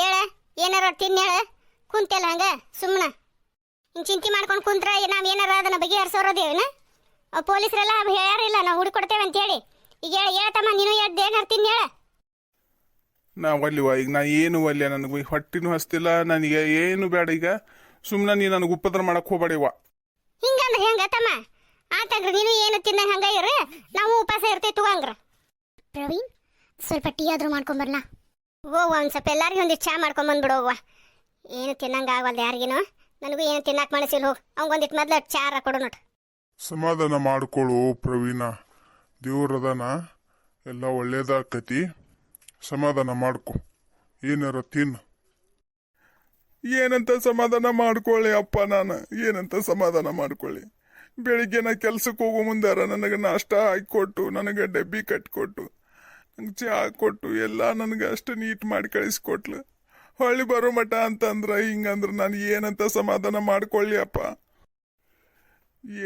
ಹೇಳ ಏನಾರ ತಿನ್ನ ಹೇಳ ಕುಂತೆಲ್ಲ ಹಂಗ ಸುಮ್ಮನೆ ಹಿಂಗೆ ಚಿಂತೆ ಮಾಡ್ಕೊಂಡು ಕುಂತ್ರ ನಾವು ಏನಾರ ಅದನ್ನ ಬಗೆಹರಿಸೋರೋದೇವೇನ ಪೊಲೀಸರೆಲ್ಲ ಹೇಳ್ಯಾರಿಲ್ಲ ನಾವು ಹುಡುಕೊಡ್ತೇವೆ ಅಂತ ಹೇಳಿ ಈಗ ಹೇಳ್ತಮ್ಮ ನೀನು ಏನಾರು ತಿನ್ನ ಹೇಳ ನಾ ಒಲ್ಲಿವ ಈಗ ನಾ ಏನು ಒಲ್ಲೆ ನನಗೆ ಹೊಟ್ಟಿನೂ ಹಸ್ತಿಲ್ಲ ನನಗೆ ಏನು ಬೇಡ ಈಗ ಸುಮ್ಮನೆ ನೀ ನನಗೆ ಉಪದ್ರ ಮಾಡಕ್ ಹೋಗ್ಬೇಡಿವ ಹಿಂಗಂದ್ರೆ ಹೆಂಗ ತಮ್ಮ ಆತಂಗ್ರ ನೀನು ಏನು ತಿನ್ನ ಹಂಗ ಇರು ನಾವು ಉಪವಾಸ ಇರ್ತೇವೆ ತಗೊಂಗ್ರ ಪ್ರವೀಣ್ ಸ್ವಲ್ಪ ಟೀ ಆದ್ರೂ ಮಾಡ್ಕೊಂಬರ್ಲ ಹೋಗುವ ಒಂದು ಸ್ವಲ್ಪ ಎಲ್ಲರಿಗೂ ಒಂದಿಷ್ಟು ಚಾ ಮಾಡ್ಕೊಂಬಂದ್ಬಿಡು ಹೋಗುವ ಏನು ತಿನ್ನಂಗ ಆಗವಲ್ದು ಯಾರಿಗೇನು ನನಗೂ ಏನು ತಿನ್ನಕ್ಕೆ ಮನಸ್ಸಿಲ್ಲ ಹೋಗಿ ಅವಂಗೊಂದಿಟ್ಟು ಮೊದ್ಲು ಚಾರ ಕೊಡು ನೋಡು ಸಮಾಧಾನ ಮಾಡ್ಕೊಳ್ಳು ಪ್ರವೀಣ, ದೇವ್ರದನ ಎಲ್ಲ ಒಳ್ಳೇದಾಕತಿ. ಸಮಾಧಾನ ಮಾಡ್ಕೊ, ಏನಾರ ತಿನ್ನು. ಏನಂತ ಸಮಾಧಾನ ಮಾಡ್ಕೊಳ್ಳಿ ಅಪ್ಪ, ನಾನು ಏನಂತ ಸಮಾಧಾನ ಮಾಡ್ಕೊಳ್ಳಿ? ಬೆಳಿಗ್ಗೆ ನಾ ಕೆಲ್ಸಕ್ಕೆ ಹೋಗೋ ಮುಂದಾರ ನನಗೆ ನಾಷ್ಟ ಹಾಕಿಕೊಟ್ಟು, ನನಗೆ ಡಬ್ಬಿ ಕಟ್ಟಿಕೊಟ್ಟು, ನಂಗೆ ಚಹಾ ಕೊಟ್ಟು ಎಲ್ಲ ನನಗೆ ಅಷ್ಟು ನೀಟ್ ಮಾಡಿ ಕಳಿಸ್ಕೊಟ್ಲು. ಹೊಳ್ಳಿ ಬರೋ ಮಠ ಅಂತಂದ್ರೆ ಹಿಂಗಂದ್ರೆ ನಾನು ಏನಂತ ಸಮಾಧಾನ ಮಾಡ್ಕೊಳ್ಳಿ ಅಪ್ಪ?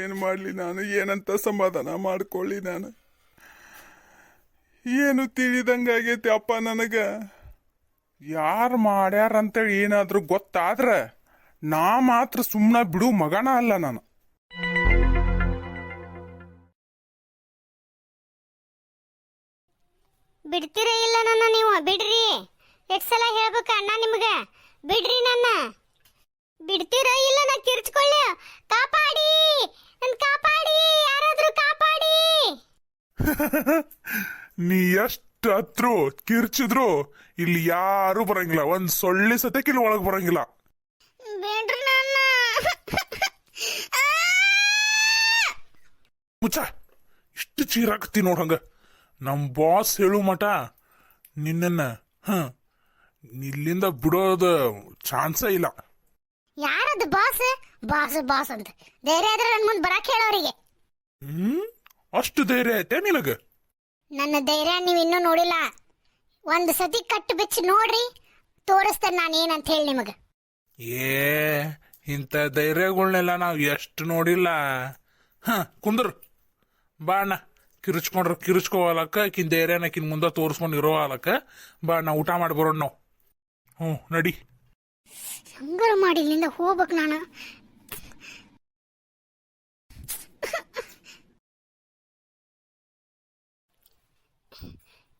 ಏನು ಮಾಡಲಿ ನಾನು? ಏನಂತ ಸಮಾಧಾನ ಮಾಡ್ಕೊಳ್ಳಿ ನಾನು? ಏನು ತಿಳಿದಂಗಾಗೈತಿ ಅಪ್ಪ ನನಗೆ. ಯಾರು ಮಾಡ್ಯಾರಂತೇಳಿ ಏನಾದರೂ ಗೊತ್ತಾದ್ರೆ ನಾ ಮಾತ್ರ ಸುಮ್ಮನೆ ಬಿಡು ಮಗನ ಅಲ್ಲ ನಾನು. ಬಿಡ್ತೀರ ಇಲ್ಲ ನನ್ನ ನೀವು? ಬಿಡ್ರಿ, ಎಷ್ಟು ಸಲ ಹೇಳ್ಬೇಕು ಅಣ್ಣ ನಿಮ್ಗೆ? ಬಿಡ್ರಿ ನನ್ನ, ಬಿಡ್ತೀರ ಇಲ್ಲ? ನಾ ಕಿರ್ಚ್ಕೊಳ್ಳಿ, ಕಾಪಾಡಿ ನನ್ ಕಾಪಾಡಿ, ಯಾರಾದ್ರೂ ಕಾಪಾಡಿ. ನೀ ಎಷ್ಟು ಹತ್ರು ಕಿರ್ಚಿದ್ರು ಇಲ್ಲಿ ಯಾರು ಬರಂಗಿಲ್ಲ, ಒಂದ್ ಸೊಳ್ಳೆ ಸತಕ್ಕೆ ಇಲ್ಲಿ ಒಳಗೆ ಬರಂಗಿಲ್ಲ. ಬೇಡ್ರಿ ನನ್ನ. ಮುಚ್ಚ, ಇಷ್ಟು ಚೀರಾಕತ್ತಿ ನೋಡಂಗ. ನಮ್ ಬಾಸ್ ಹೇಳು ಮಟ ನಿನ್ನ ಇಲ್ಲಿಂದ ಬಿಡೋದ ಚಾನ್ಸೇ ಇಲ್ಲ. ಯಾರದು ಬಾಸ್? ಬಾಸ್ ಬಾಸ್ ಅಂತ ಧೈರ್ಯ ಆದ್ರೆ ನನ್ ಮುಂದೆ ಬರಕ್ ಹೇಳೋರಿಗೆ. ಅಷ್ಟು ಧೈರ್ಯ ಐತೆ ನಿನಗ? ನನ್ನ ಧೈರ್ಯ ನೀವು ಇನ್ನೂ ನೋಡಿಲ್ಲ. ಒಂದು ಸತಿ ಕಟ್ಟು ಬಿಚ್ಚಿ ನೋಡ್ರಿ, ತೋರಿಸ್ತೇನೆ ನಾನು ಏನಂತ ಹೇಳಿ ನಿಮಗ. ಏ ಇಂಥ ಧೈರ್ಯಗಳನ್ನೆಲ್ಲ ನಾವು ಎಷ್ಟು ನೋಡಿಲ್ಲ. ಕುಂದ್ರ ಬಾ ಅಣ್ಣ, ಕಿರುಚ್ಕೋಲಕ್ಕ ಆಕಿನ ಧೈರ್ಯನ ಆಕಿನ ಮುಂದೆ ತೋರಿಸ್ಕೊಂಡು ಇರೋ ಅಲಕ್ಕ ಬಾ ಅಣ್ಣ, ಊಟ ಮಾಡಿ ಬರೋಣ ನಾವು. ನಡಿ. ಹಂಗಾರ ಮಾಡಿ ಇಲ್ಲಿಂದ ಹೋಗ್ಬೇಕು ನಾನು.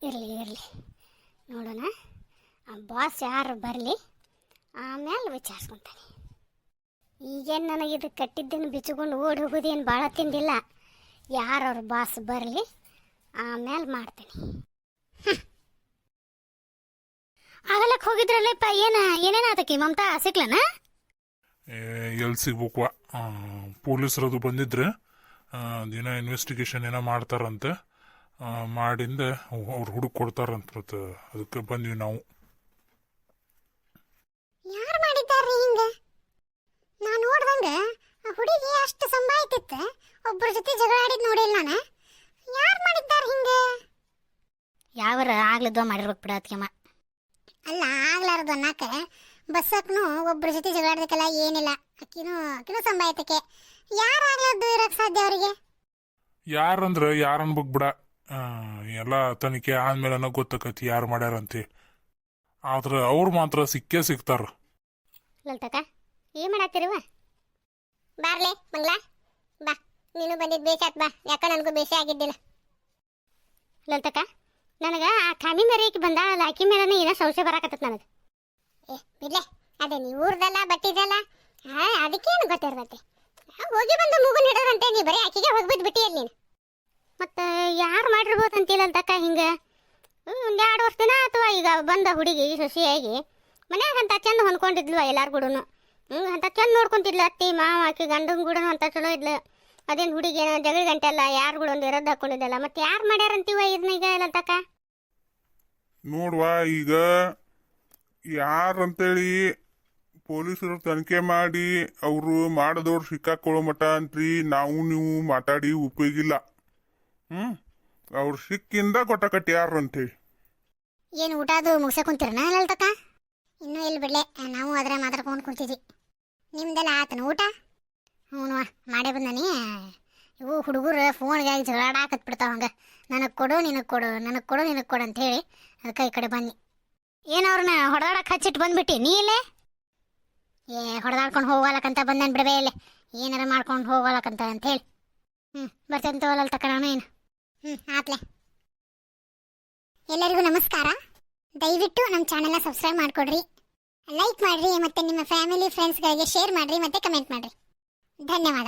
ಇರಲಿ ಇರಲಿ, ನೋಡೋಣ. ಆ ಬಾಸ್ ಯಾರು ಬರಲಿ, ಆಮೇಲೆ ವಿಚಾರಿಸ್ಕೊತಾನೆ. ಈಗೇನು ನನಗಿದು ಕಟ್ಟಿದ್ದೇನು ಬಿಚ್ಚಿಕೊಂಡು ಓಡಿ ಹೋಗೋದೇನು ಭಾಳ ತಿಂದಿಲ್ಲ. ಯಾರವ್ರ ಬಾಸ್ ಬರಲಿ, ಆಮೇಲೆ ಮಾಡ್ತೀನಿ. ಆಗಲಕ್ಕೆ ಹೋಗಿದ್ರಲ್ಲಪ್ಪ, ಏನೇನಾತಕಿ ಮಮತಾ ಸಿಕ್ಲನ? ಎಲ್ಲಿ ಸಿಗ್ಬೇಕವ? ಪೊಲೀಸರದು ಬಂದಿದ್ರೆ ದಿನ ಇನ್ವೆಸ್ಟಿಗೇಷನ್ ಏನೋ ಮಾಡ್ತಾರಂತೆ, ಮಾಡಿಂದ ಅವ್ರು ಹುಡುಕ್ ಕೊಡ್ತಾರಂತ. ಅದಕ್ಕೆ ಬಂದ್ವಿ ನಾವು. ಯಾರು ಮಾಡಿದ್ದಾರೆ ಹಿಂಗ? ನಾನು ನೋಡ್ದಂಗ ಹುಡುಗಿ ಅಷ್ಟು ಸಂಭಾಯ್ತಿತ್ತ, ಒಬ್ಬರ ಜೊತೆ ಜಗಳ ಆಡಿದ್ ನೋಡಿಲ್ಲ ನಾನು. ಯಾರು ಮಾಡಿದ್ದಾರೆ ಹಿಂಗ? ಯಾವರ ಆಗ್ಲದ್ವ ಮಾಡಿರ್ಬೇಕು ಬಿಡ ಅದಕ್ಕೆಮ್ಮ. ಅಲ್ಲ, ಆಗ್ಲಾರ್ದು ಅನ್ನಕ ಬಸ್ಸಕ್ನು ಒಬ್ಬರ ಜೊತೆ ಜಗಳ ಆಡ್ದಕ್ಕೆಲ್ಲ ಏನಿಲ್ಲ. ಅಕ್ಕಿನೂ ಸಂಭಾಯ್ತಕ್ಕೆ. ಯಾರಾಗ್ಲದ್ದು ಇರಕ್ ಸಾಧ್ಯ ಅವರಿಗೆ? ಯಾರಂದ್ರ ಯಾರು ಅನ್ಬೇಕು ಬಿಡ, ಎಲ್ಲ ತನಿಖೆ ಆದ್ಮೇಲೆ ಗೊತ್ತಾಕತಿ ಯಾರು ಮಾಡ್ಯಾರಂತೆ. ಆದ್ರೆ ಅವ್ರು ಮಾತ್ರ ಸಿಕ್ಕೇ ಸಿಗ್ತಾರ. ಲಲ್ತಕ, ಏನ್ ಮಾಡಾಕ್ತಿರಿವ? ಬಾರ್ಲೆ ಮಂಗ್ಲಾ, ಬಾ. ನೀನು ಬಂದಿದ್ದು ಬೇಕಾತ್ ಬಾ, ಯಾಕ ನನಗೂ ಬೇಸೆ ಆಗಿದ್ದಿಲ್ಲ. ಲಲ್ತಕ, ನನಗೆ ಆ ಕಾಮಿ ಮೇರೆಗೆ ಬಂದಾಳಲ್ಲ, ಆಕಿ ಮೇಲೆ ಏನೋ ಸಂಶಯ ಬರಾಕತ್ತ ನನಗೆ. ಬಿಡ್ಲೆ, ಅದೇ ನೀವು ಊರ್ದಲ್ಲ ಬಟ್ಟಿದಲ್ಲ, ಅದಕ್ಕೇನು ಗೊತ್ತಿರ್ತೈತಿ. ಹೋಗಿ ಬಂದು ಮೂಗು ಹಿಡೋದಂತೆ, ನೀ ಬರೀ ಆಕಿಗೆ ಹೋಗ್ಬಿಟ್ಟು ಬಿಟ್ಟಿಯಲ್ಲಿ ನೀನು. ಮತ್ತು ಯಾರು ಮಾಡಿರ್ಬೋದು ಅಂತಿಲ್ಲ ಅಂತಕ್ಕ. ಹಿಂಗೆ ಒಂದು 2 ವರ್ಷ ದಿನ ಅಥವಾ ಈಗ ಬಂದ ಹುಡುಗಿ ಸೊಸೆಯಾಗಿ ಮನ್ಯಾಗ ಅಂತ ಚಂದ ಹೊಂದ್ಕೊಂಡಿದ್ಲು ಎಲ್ಲಾರು ಕೂಡ. ಅಂತ ಚಂದ ನೋಡ್ಕೊಂತಿದ್ಲು, ಅತ್ತಿ ಮಾವ ಆಕಿ ಗಂಡನ ಕೂಡ ಅಂತ ಚಲೋ ಇದ್ಲು. ಅದೇನು ಹುಡುಗಿ ಏನೋ ಜಗಳ ಗಂಟೆ ಅಲ್ಲ, ಯಾರು ಕೂಡ ಒಂದು ಇರೋದು ಹಾಕೊಂಡಿದ್ದಲ್ಲ. ಮತ್ತೆ ಯಾರು ಮಾಡ್ಯಾರಂತೀವ ಇದನ್ನ ಈಗ ಎಲ್ಲಂತಕ್ಕ? ನೋಡ್ವಾ, ಈಗ ಯಾರಂತೇಳಿ ಪೊಲೀಸರು ತನಿಖೆ ಮಾಡಿ ಅವರು ಮಾಡದವ್ರು ಸಿಕ್ಕಾಕೊಳ್ಳೋ ಮಟ ಅಂತ್ರಿ ನಾವು ನೀವು ಮಾತಾಡಿ ಉಪಯೋಗಿಲ್ಲ. ಅವ್ರು ಸಿಕ್ಕಿಂದ ಕೊಟ್ಟಕಟ್ಟಿ ಯಾರು ಅಂತೇಳಿ. ಏನು ಊಟ ಅದು ಮುಗಿಸ ಕುಂತೀರನ ಹೇಳ್ತಕ್ಕ? ಇನ್ನೂ ಇಲ್ಲಿ ಬಿಡ್ಲೆ, ನಾವು ಅದ್ರ ಮಾತಾಡ್ಕೊಂಡು ಕುಂತಿದ್ವಿ. ನಿಮ್ದೆಲ್ಲ ಆತನ ಊಟ? ಹ್ಞೂ ಮಾಡೇ ಬಂದಾನಿ. ಇವು ಹುಡುಗರು ಫೋನ್ಗಾಗಿ ಜಗಳಾಡಾಕತ್ ಬಿಡ್ತಾವ ಹಂಗೆ. ನನಗೆ ಕೊಡು ನಿನಗೆ ಕೊಡು, ನನಗೆ ಕೊಡು ನಿನಗೆ ಕೊಡು ಅಂತ ಹೇಳಿ ಅದಕ್ಕೆ ಈ ಕಡೆ ಬನ್ನಿ. ಏನು ಅವ್ರನ್ನ ಹೊಡೆದಾಡಕ್ಕೆ ಹಚ್ಚಿಟ್ಟು ಬಂದ್ಬಿಟ್ಟು ನೀ ಇಲ್ಲೇ ಹೊಡೆದಾಡ್ಕೊಂಡು ಹೋಗಲಕ್ಕಂತ ಬಂದನ್ ಬಿಡಬೇ ಇಲ್ಲೇ ಏನಾರ ಮಾಡ್ಕೊಂಡು ಹೋಗಲಕ್ಕಂತ ಅಂತ ಹೇಳಿ ಬರ್ತೇನೆ ತಗೋಲಲ್ ತಕ್ಕ ನಾನು ಏನು ಆತ್ಲೆ. ಎಲ್ಲರಿಗೂ ನಮಸ್ಕಾರ. ದಯವಿಟ್ಟು ನಮ್ಮ ಚಾನೆಲ್ನ ಸಬ್ಸ್ಕ್ರೈಬ್ ಮಾಡಿಕೊಡ್ರಿ, ಲೈಕ್ ಮಾಡಿರಿ, ಮತ್ತು ನಿಮ್ಮ ಫ್ಯಾಮಿಲಿ ಫ್ರೆಂಡ್ಸ್ಗಳಿಗೆ ಶೇರ್ ಮಾಡಿರಿ ಮತ್ತು ಕಮೆಂಟ್ ಮಾಡಿರಿ. ಧನ್ಯವಾದ.